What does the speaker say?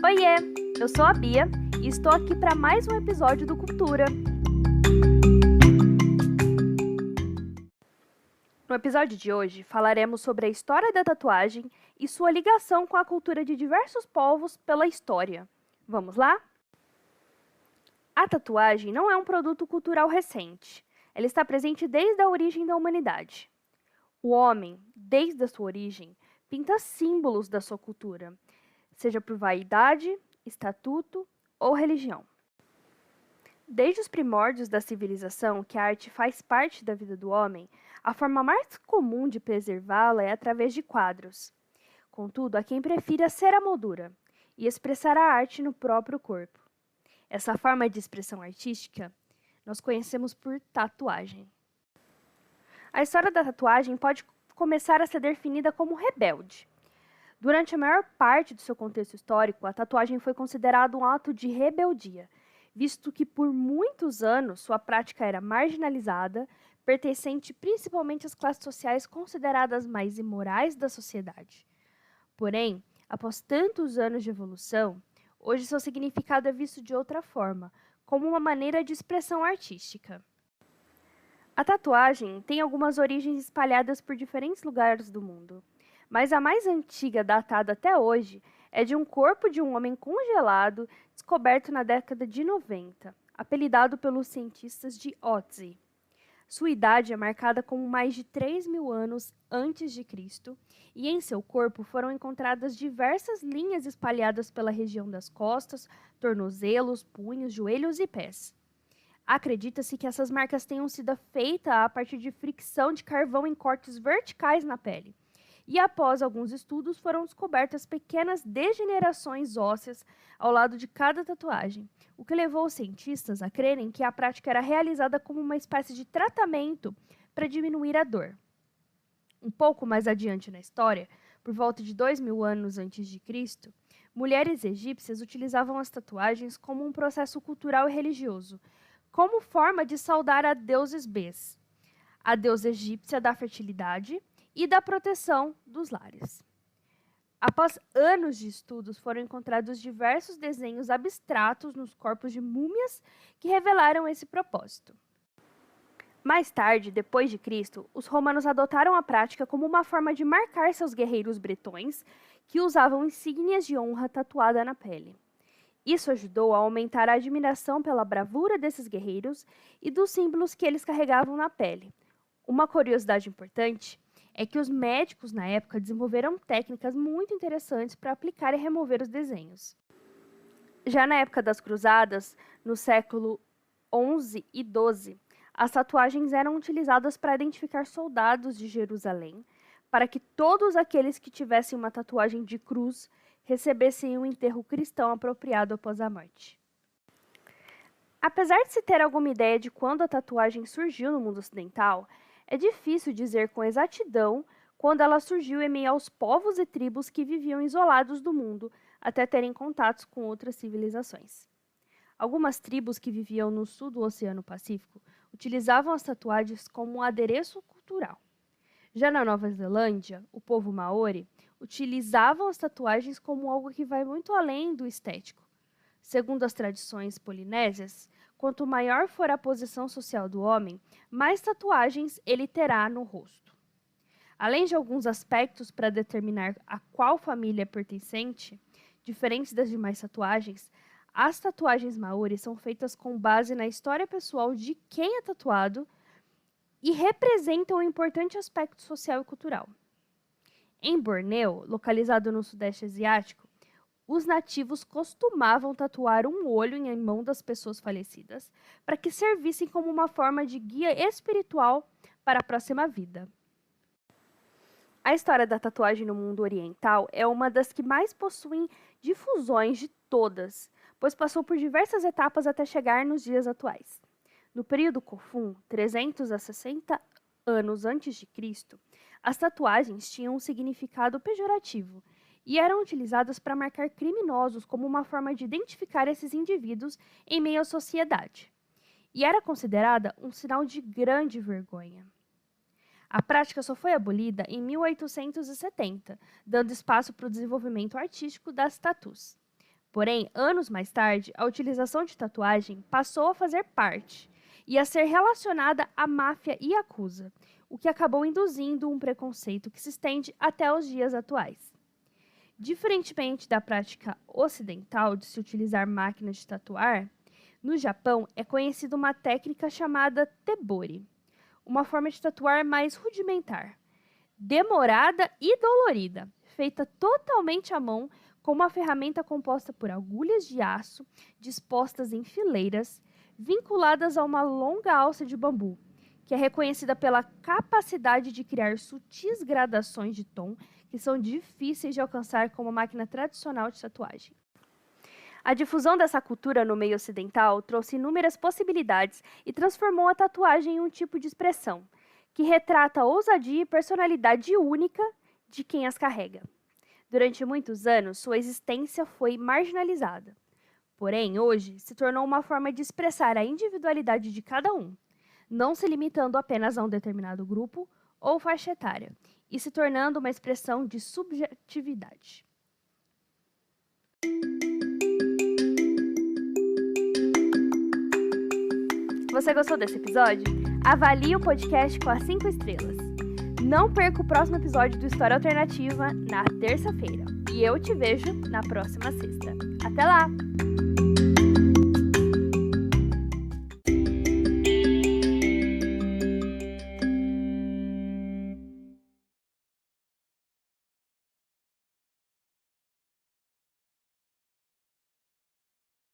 Oiê, eu sou a Bia e estou aqui para mais um episódio do Cultura. No episódio de hoje, falaremos sobre a história da tatuagem e sua ligação com a cultura de diversos povos pela história. Vamos lá? A tatuagem não é um produto cultural recente. Ela está presente desde a origem da humanidade. O homem, desde a sua origem, pinta símbolos da sua cultura, seja por vaidade, estatuto ou religião. Desde os primórdios da civilização, que a arte faz parte da vida do homem, a forma mais comum de preservá-la é através de quadros. Contudo, há quem prefira ser a moldura e expressar a arte no próprio corpo. Essa forma de expressão artística nós conhecemos por tatuagem. A história da tatuagem pode começar a ser definida como rebelde. Durante a maior parte do seu contexto histórico, a tatuagem foi considerada um ato de rebeldia, visto que por muitos anos sua prática era marginalizada, pertencente principalmente às classes sociais consideradas mais imorais da sociedade. Porém, após tantos anos de evolução, hoje seu significado é visto de outra forma, como uma maneira de expressão artística. A tatuagem tem algumas origens espalhadas por diferentes lugares do mundo, mas a mais antiga, datada até hoje, é de um corpo de um homem congelado descoberto na década de 90, apelidado pelos cientistas de Otzi. Sua idade é marcada como mais de 3.000 anos antes de Cristo, e em seu corpo foram encontradas diversas linhas espalhadas pela região das costas, tornozelos, punhos, joelhos e pés. Acredita-se que essas marcas tenham sido feitas a partir de fricção de carvão em cortes verticais na pele. E após alguns estudos, foram descobertas pequenas degenerações ósseas ao lado de cada tatuagem, o que levou os cientistas a crerem que a prática era realizada como uma espécie de tratamento para diminuir a dor. Um pouco mais adiante na história, por volta de 2.000 anos antes de Cristo, mulheres egípcias utilizavam as tatuagens como um processo cultural e religioso, como forma de saudar a deuses Bes, a deusa egípcia da fertilidade e da proteção dos lares. Após anos de estudos, foram encontrados diversos desenhos abstratos nos corpos de múmias que revelaram esse propósito. Mais tarde, depois de Cristo, os romanos adotaram a prática como uma forma de marcar seus guerreiros bretões, que usavam insígnias de honra tatuada na pele. Isso ajudou a aumentar a admiração pela bravura desses guerreiros e dos símbolos que eles carregavam na pele. Uma curiosidade importante é que os médicos, na época, desenvolveram técnicas muito interessantes para aplicar e remover os desenhos. Já na época das Cruzadas, no século XI e XII, as tatuagens eram utilizadas para identificar soldados de Jerusalém, para que todos aqueles que tivessem uma tatuagem de cruz recebessem um enterro cristão apropriado após a morte. Apesar de se ter alguma ideia de quando a tatuagem surgiu no mundo ocidental, é difícil dizer com exatidão quando ela surgiu em meio aos povos e tribos que viviam isolados do mundo até terem contatos com outras civilizações. Algumas tribos que viviam no sul do Oceano Pacífico utilizavam as tatuagens como um adereço cultural. Já na Nova Zelândia, o povo maori utilizavam as tatuagens como algo que vai muito além do estético. Segundo as tradições polinésias, quanto maior for a posição social do homem, mais tatuagens ele terá no rosto. Além de alguns aspectos para determinar a qual família é pertencente, diferentes das demais tatuagens, as tatuagens maori são feitas com base na história pessoal de quem é tatuado e representam um importante aspecto social e cultural. Em Bornéu, localizado no Sudeste Asiático, os nativos costumavam tatuar um olho em mão das pessoas falecidas para que servissem como uma forma de guia espiritual para a próxima vida. A história da tatuagem no mundo oriental é uma das que mais possuem difusões de todas, pois passou por diversas etapas até chegar nos dias atuais. No período Kofun, 300 a 60 anos antes de Cristo, as tatuagens tinham um significado pejorativo e eram utilizadas para marcar criminosos como uma forma de identificar esses indivíduos em meio à sociedade. E era considerada um sinal de grande vergonha. A prática só foi abolida em 1870, dando espaço para o desenvolvimento artístico das tatus. Porém, anos mais tarde, a utilização de tatuagem passou a fazer parte e a ser relacionada à máfia e yakuza, o que acabou induzindo um preconceito que se estende até os dias atuais. Diferentemente da prática ocidental de se utilizar máquinas de tatuar, no Japão é conhecida uma técnica chamada tebori, uma forma de tatuar mais rudimentar, demorada e dolorida, feita totalmente à mão com uma ferramenta composta por agulhas de aço dispostas em fileiras, vinculadas a uma longa alça de bambu, que é reconhecida pela capacidade de criar sutis gradações de tom que são difíceis de alcançar com uma máquina tradicional de tatuagem. A difusão dessa cultura no meio ocidental trouxe inúmeras possibilidades e transformou a tatuagem em um tipo de expressão, que retrata a ousadia e personalidade única de quem as carrega. Durante muitos anos, sua existência foi marginalizada. Porém, hoje, se tornou uma forma de expressar a individualidade de cada um, não se limitando apenas a um determinado grupo ou faixa etária, e se tornando uma expressão de subjetividade. Você gostou desse episódio? Avalie o podcast com as 5 estrelas. Não perca o próximo episódio do História Alternativa na terça-feira. E eu te vejo na próxima sexta. Até lá!